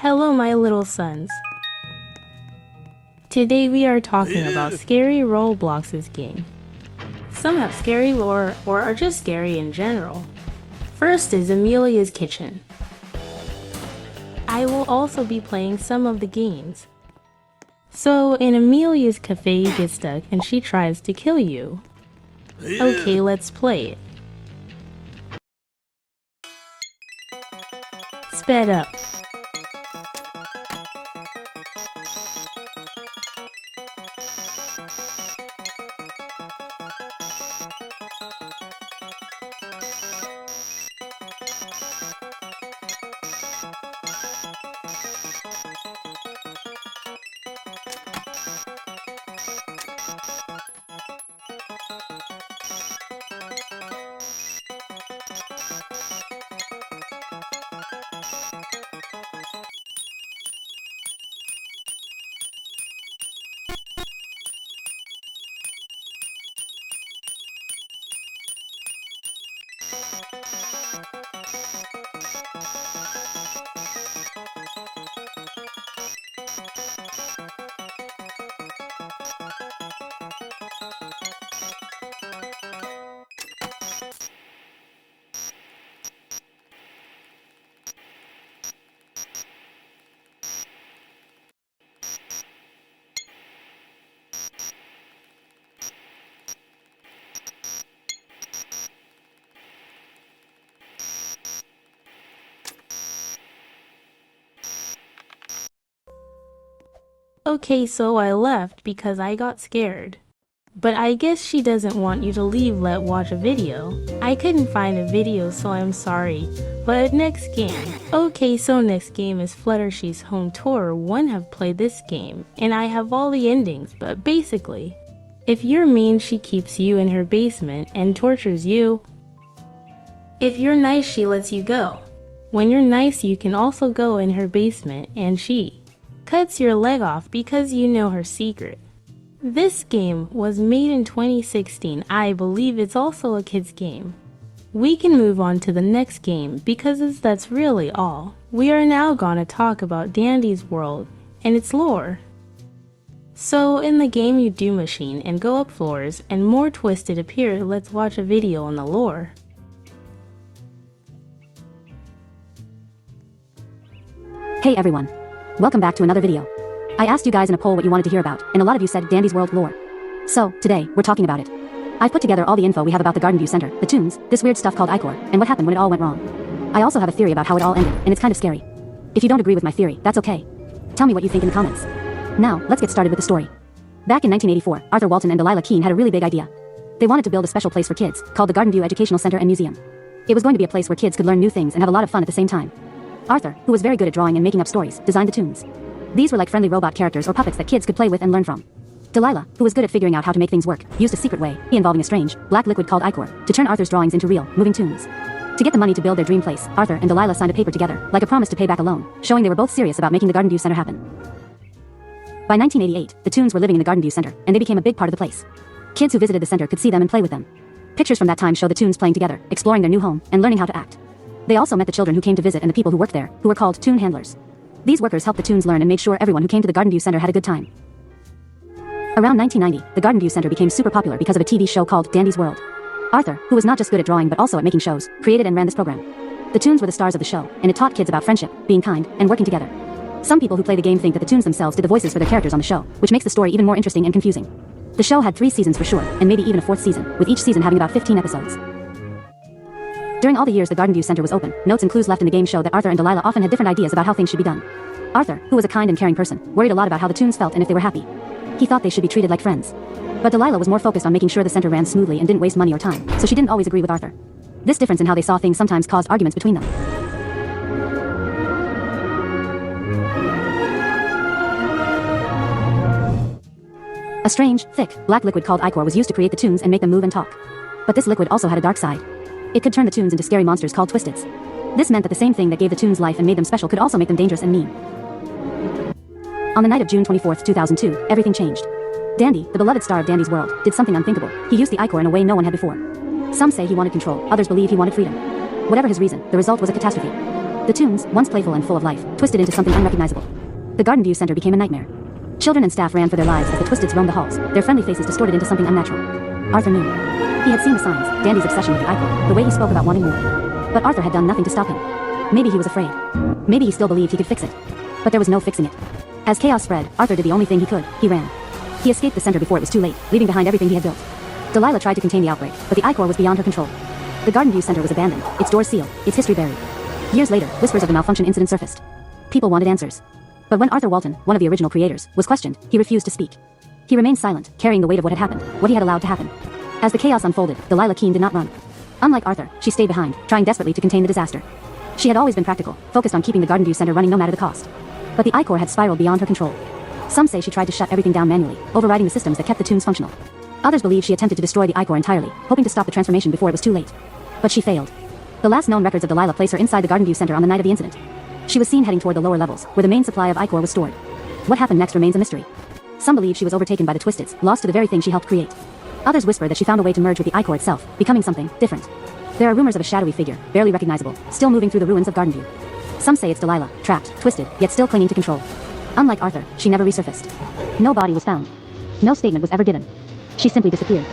Hello, my little sons. Today we are talking about scary Roblox's game. Some have scary lore or are just scary in general. First is Amelia's Kitchen. I will also be playing some of the games. So in Amelia's cafe you get stuck and she tries to kill you. Okay, let's play it. Sped up. Okay, so I left because I got scared. But I guess she doesn't want you to leave, let watch a video. I couldn't find a video, so I'm sorry. But next game. Okay, so next game is Fluttershy's Home Tour. One have played this game, and I have all the endings, but basically, if you're mean, she keeps you in her basement and tortures you. If you're nice, she lets you go. When you're nice, you can also go in her basement, and she cuts your leg off because you know her secret. This game was made in 2016. I believe it's also a kid's game. We can move on to the next game because that's really all. We are now gonna talk about Dandy's World and its lore. So in the game you do machine and go up floors and more twisted appear. Let's watch a video on the lore. Hey everyone. Welcome back to another video. I asked you guys in a poll what you wanted to hear about, and a lot of you said Dandy's World lore. So, today, we're talking about it. I've put together all the info we have about the Garden View Center, the tunes, this weird stuff called iCore, and what happened when it all went wrong. I also have a theory about how it all ended, and it's kind of scary. If you don't agree with my theory, that's okay. Tell me what you think in the comments. Now, let's get started with the story. Back in 1984, Arthur Walton and Delilah Keene had a really big idea. They wanted to build a special place for kids, called the Garden View Educational Center and Museum. It was going to be a place where kids could learn new things and have a lot of fun at the same time. Arthur, who was very good at drawing and making up stories, designed the tunes. These were like friendly robot characters or puppets that kids could play with and learn from. Delilah, who was good at figuring out how to make things work, used a secret way, involving a strange, black liquid called ichor, to turn Arthur's drawings into real, moving tunes. To get the money to build their dream place, Arthur and Delilah signed a paper together, like a promise to pay back a loan, showing they were both serious about making the Garden View Center happen. By 1988, the tunes were living in the Garden View Center, and they became a big part of the place. Kids who visited the center could see them and play with them. Pictures from that time show the tunes playing together, exploring their new home, and learning how to act. They also met the children who came to visit and the people who worked there, who were called tune handlers. These workers helped the tunes learn and made sure everyone who came to the Garden View Center had a good time. Around 1990, the Garden View Center became super popular because of a TV show called Dandy's World. Arthur, who was not just good at drawing but also at making shows, created and ran this program. The tunes were the stars of the show, and it taught kids about friendship, being kind, and working together. Some people who play the game think that the tunes themselves did the voices for their characters on the show, which makes the story even more interesting and confusing. The show had 3 seasons for sure, and maybe even a 4th season, with each season having about 15 episodes. During all the years the Garden View Center was open, notes and clues left in the game show that Arthur and Delilah often had different ideas about how things should be done. Arthur, who was a kind and caring person, worried a lot about how the tunes felt and if they were happy. He thought they should be treated like friends. But Delilah was more focused on making sure the center ran smoothly and didn't waste money or time, so she didn't always agree with Arthur. This difference in how they saw things sometimes caused arguments between them. A strange, thick, black liquid called ichor was used to create the tunes and make them move and talk. But this liquid also had a dark side. It could turn the tunes into scary monsters called twisteds. This meant that the same thing that gave the tunes life and made them special could also make them dangerous and mean. On the night of June 24, 2002, everything changed. Dandy, the beloved star of Dandy's World, did something unthinkable. He used the ichor in a way no one had before. Some say he wanted control, others believe he wanted freedom. Whatever his reason, the result was a catastrophe. The tunes, once playful and full of life, twisted into something unrecognizable. The Garden View Center became a nightmare. Children and staff ran for their lives as the Twisteds roamed the halls, their friendly faces distorted into something unnatural. Arthur knew. He had seen the signs, Dandy's obsession with the icon, the way he spoke about wanting more. But Arthur had done nothing to stop him. Maybe he was afraid. Maybe he still believed he could fix it. But there was no fixing it. As chaos spread, Arthur did the only thing he could. He ran. He escaped the center before it was too late, leaving behind everything he had built. Delilah tried to contain the outbreak, but the I-Core was beyond her control. The Garden View Center was abandoned, its doors sealed, its history buried. Years later, whispers of the malfunction incident surfaced. People wanted answers. But when Arthur Walton, one of the original creators, was questioned, he refused to speak. He remained silent, carrying the weight of what had happened, what he had allowed to happen. As the chaos unfolded, Delilah Keene did not run. Unlike Arthur, she stayed behind, trying desperately to contain the disaster. She had always been practical, focused on keeping the Garden View Center running no matter the cost. But the I-Core had spiraled beyond her control. Some say she tried to shut everything down manually, overriding the systems that kept the tunes functional. Others believe she attempted to destroy the I-Core entirely, hoping to stop the transformation before it was too late. But she failed. The last known records of Delilah place her inside the Garden View Center on the night of the incident. She was seen heading toward the lower levels, where the main supply of I-Core was stored. What happened next remains a mystery. Some believe she was overtaken by the Twisteds, lost to the very thing she helped create. Others whisper that she found a way to merge with the I-Core itself, becoming something different. There are rumors of a shadowy figure, barely recognizable, still moving through the ruins of Garden View. Some say it's Delilah, trapped, twisted, yet still clinging to control. Unlike Arthur, she never resurfaced. No body was found. No statement was ever given. She simply disappeared.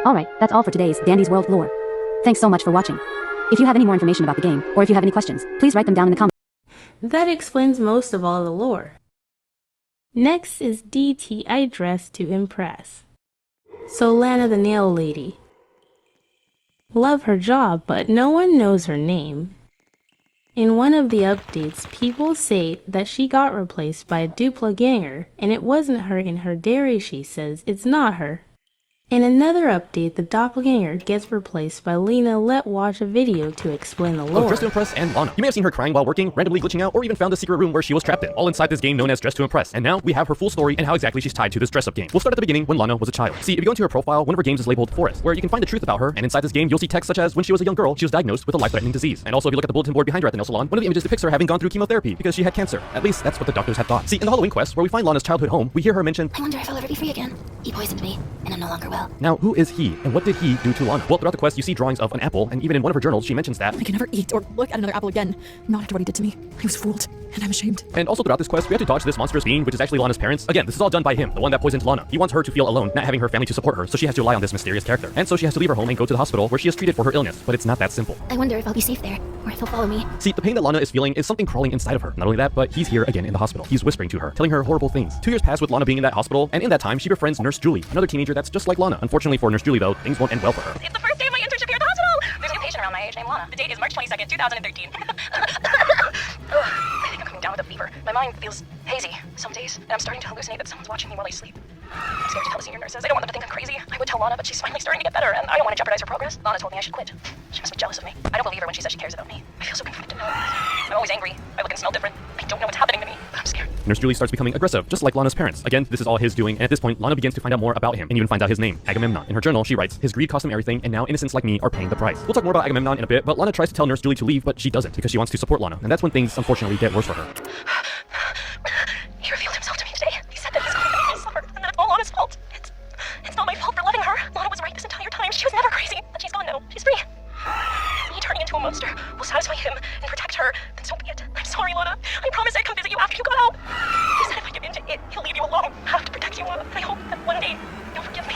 Alright, that's all for today's Dandy's World lore. Thanks so much for watching. If you have any more information about the game, or if you have any questions, please write them down in the comments. That explains most of all the lore. Next is DT I Dress to Impress. So Lana the Nail Lady. Love her job, but no one knows her name. In one of the updates, people say that she got replaced by a doppelganger, and it wasn't her in her diary. She says it's not her. In another update, the doppelganger gets replaced by Lena. Let's watch a video to explain the lore. Dress to Impress and Lana. You may have seen her crying while working, randomly glitching out, or even found a secret room where she was trapped in, all inside this game known as Dress to Impress. And now we have her full story and how exactly she's tied to this dress-up game. We'll start at the beginning when Lana was a child. See, if you go into her profile, one of her games is labeled Forest, where you can find the truth about her, and inside this game you'll see text such as when she was a young girl, she was diagnosed with a life-threatening disease. And also if you look at the bulletin board behind her at the nail salon, one of the images depicts her having gone through chemotherapy because she had cancer. At least that's what the doctors had thought. See, in the Halloween quest, where we find Lana's childhood home, we hear her mention, I wonder if I'll ever be free again. He poisoned me, and I'm no longer well. Now, who is he, and what did he do to Lana? Well, throughout the quest, you see drawings of an apple, and even in one of her journals, she mentions that I can never eat or look at another apple again. Not after what he did to me. I was fooled, and I'm ashamed. And also throughout this quest, we have to dodge this monstrous being, which is actually Lana's parents. Again, this is all done by him, the one that poisoned Lana. He wants her to feel alone, not having her family to support her, so she has to rely on this mysterious character. And so she has to leave her home and go to the hospital, where she is treated for her illness. But it's not that simple. I wonder if I'll be safe there, or if he'll follow me. See, the pain that Lana is feeling is something crawling inside of her. Not only that, but he's here again in the hospital. He's whispering to her, telling her horrible things. 2 years pass with Lana being in that hospital, and in that time, she befriends Nurse Julie, another teenager that's just like Lana. Unfortunately for Nurse Julie, though, things won't end well for her. It's the first day of my internship here at the hospital. There's a new patient around my age named Lana. The date is March 22nd, 2013. I think I'm coming down with a fever. My mind feels hazy some days, and I'm starting to hallucinate that someone's watching me while I sleep. I'm scared to tell the senior nurses. I don't want them to think I'm crazy. I would tell Lana, but she's finally starting to get better, and I don't want to jeopardize her progress. Lana told me I should quit. She must be jealous of me. I don't believe her when she says she cares about me. I feel so conflicted now. I'm always angry. I look and smell different. I don't know what's happening to me, but I'm scared. Nurse Julie starts becoming aggressive, just like Lana's parents. Again, this is all his doing, and at this point, Lana begins to find out more about him, and even finds out his name, Agamemnon. In her journal, she writes, his greed cost him everything, and now innocents like me are paying the price. We'll talk more about Agamemnon in a bit, but Lana tries to tell Nurse Julie to leave, but she doesn't, because she wants to support Lana, and that's when things unfortunately get worse for her. He revealed himself to me today. He said that he's going to make me suffer, and that it's all Lana's fault. It's not my fault for loving her. Lana was right this entire time. She was never crazy, but she's gone now. She's free. Me turning into a monster will satisfy him and protect her, then so be it. I'm sorry, Lana. I promise I'd come visit you after you got out. He said if I give in to it, he'll leave you alone. I have to protect you, Lana. I hope that one day you'll forgive me.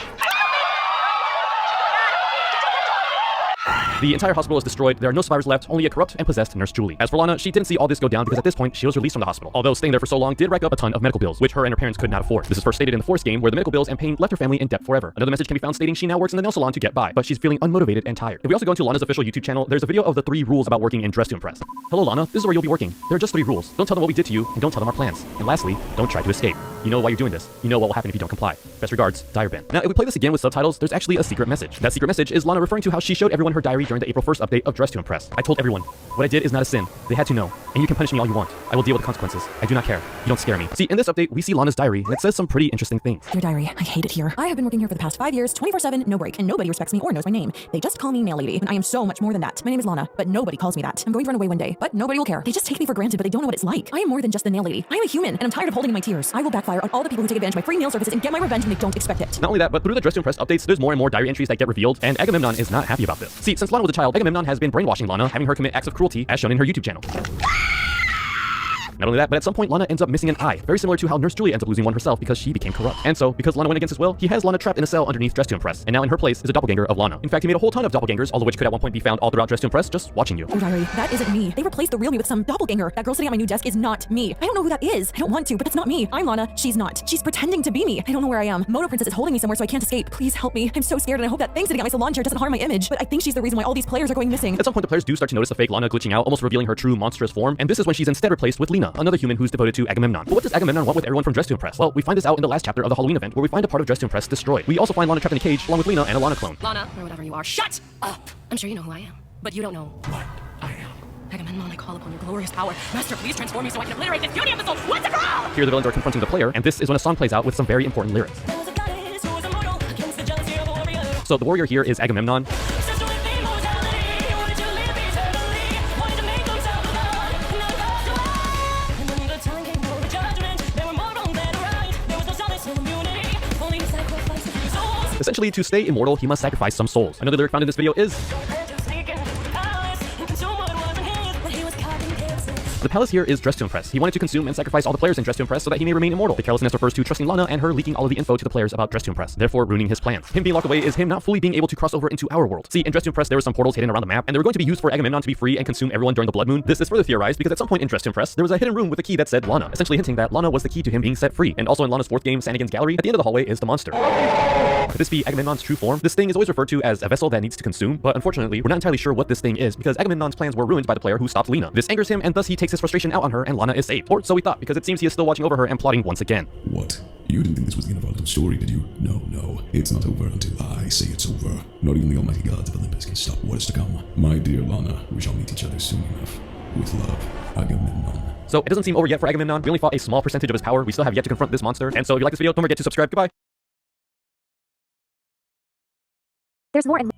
The entire hospital is destroyed, there are no survivors left, only a corrupt and possessed Nurse Julie. As for Lana, she didn't see all this go down because at this point, she was released from the hospital. Although staying there for so long did rack up a ton of medical bills, which her and her parents could not afford. This is first stated in the Forest game, where the medical bills and pain left her family in debt forever. Another message can be found stating she now works in the nail salon to get by, but she's feeling unmotivated and tired. If we also go into Lana's official YouTube channel, there's a video of the 3 rules about working in Dress to Impress. Hello Lana, this is where you'll be working. There are just 3 rules. Don't tell them what we did to you, and don't tell them our plans. And lastly, don't try to escape. You know why you're doing this. You know what will happen if you don't comply. Best regards, Dire Ben. Now, if we play this again with subtitles, there's actually a secret message. That secret message is Lana referring to how she showed everyone her diary during the April 1st update of Dress to Impress. I told everyone, what I did is not a sin. They had to know. And you can punish me all you want. I will deal with the consequences. I do not care. You don't scare me. See, in this update, we see Lana's diary, and it says some pretty interesting things. Dear diary, I hate it here. I have been working here for the past 5 years, 24/7, no break, and nobody respects me or knows my name. They just call me Nail Lady, and I am so much more than that. My name is Lana, but nobody calls me that. I'm going to run away one day, but nobody will care. They just take me for granted, but they don't know what it's like. I am more than just the Nail Lady. I am a human, and I'm tired of holding in my tears. I will backfire backfire on all the people who take advantage of my free meal services and get my revenge when they don't expect it. Not only that, but through the Dress to Impress updates, there's more and more diary entries that get revealed, and Agamemnon is not happy about this. See, since Lana was a child, Agamemnon has been brainwashing Lana, having her commit acts of cruelty, as shown in her YouTube channel. Not only that, but at some point Lana ends up missing an eye, very similar to how Nurse Julie ends up losing one herself because she became corrupt. And so, because Lana went against his will, he has Lana trapped in a cell underneath Dress to Impress, and now in her place is a doppelganger of Lana. In fact, he made a whole ton of doppelgangers, all of which could at one point be found all throughout Dress to Impress, just watching you. Oh, diary, that isn't me. They replaced the real me with some doppelganger. That girl sitting at my new desk is not me. I don't know who that is. I don't want to, but that's not me. I'm Lana. She's not. She's pretending to be me. I don't know where I am. Moto Princess is holding me somewhere so I can't escape. Please help me. I'm so scared, and I hope that thing sitting at my salon chair doesn't harm my image. But I think she's the reason why all these players are going missing. At some point, the players do start to notice the fake Lana glitching out, almost revealing her true monstrous form, and this is when she's instead replaced with Lena, another human who's devoted to Agamemnon. But what does Agamemnon want with everyone from Dress to Impress? Well, we find this out in the last chapter of the Halloween event, where we find a part of Dress to Impress destroyed. We also find Lana trapped in a cage, along with Lena and a Lana clone. Lana, or whatever you are, shut up! I'm sure you know who I am, but you don't know what I am. Agamemnon, I call upon your glorious power. Master, please transform me so I can obliterate this beauty of the soul once and for all! Here the villains are confronting the player, and this is when a song plays out with some very important lyrics. So the warrior here is Agamemnon. Essentially, to stay immortal, he must sacrifice some souls. Another lyric found in this video is... The palace here is Dress to Impress. He wanted to consume and sacrifice all the players in Dress to Impress so that he may remain immortal. The carelessness refers to trusting Lana and her leaking all of the info to the players about Dress to Impress, therefore ruining his plans. Him being locked away is him not fully being able to cross over into our world. See, in Dress to Impress, there were some portals hidden around the map, and they were going to be used for Agamemnon to be free and consume everyone during the Blood Moon. This is further theorized because at some point in Dress to Impress, there was a hidden room with a key that said Lana, essentially hinting that Lana was the key to him being set free. And also in Lana's fourth game, Sanigan's Gallery, at the end of the hallway is the monster. Could this be Agamemnon's true form? This thing is always referred to as a vessel that needs to consume, but unfortunately, we're not entirely sure what this thing is because Agamemnon's plans were ruined by the player who stopped Lena. This angers him, and thus he takes his frustration out on her, and Lana is saved. Or so we thought, because it seems he is still watching over her and plotting once again. What? You didn't think this was the end of our little story, did you? No. It's not over until I say it's over. Not even the almighty gods of Olympus can stop what is to come. My dear Lana, we shall meet each other soon enough. With love, Agamemnon. So it doesn't seem over yet for Agamemnon. We only fought a small percentage of his power. We still have yet to confront this monster. And so if you like this video, don't forget to subscribe. Goodbye. There's more and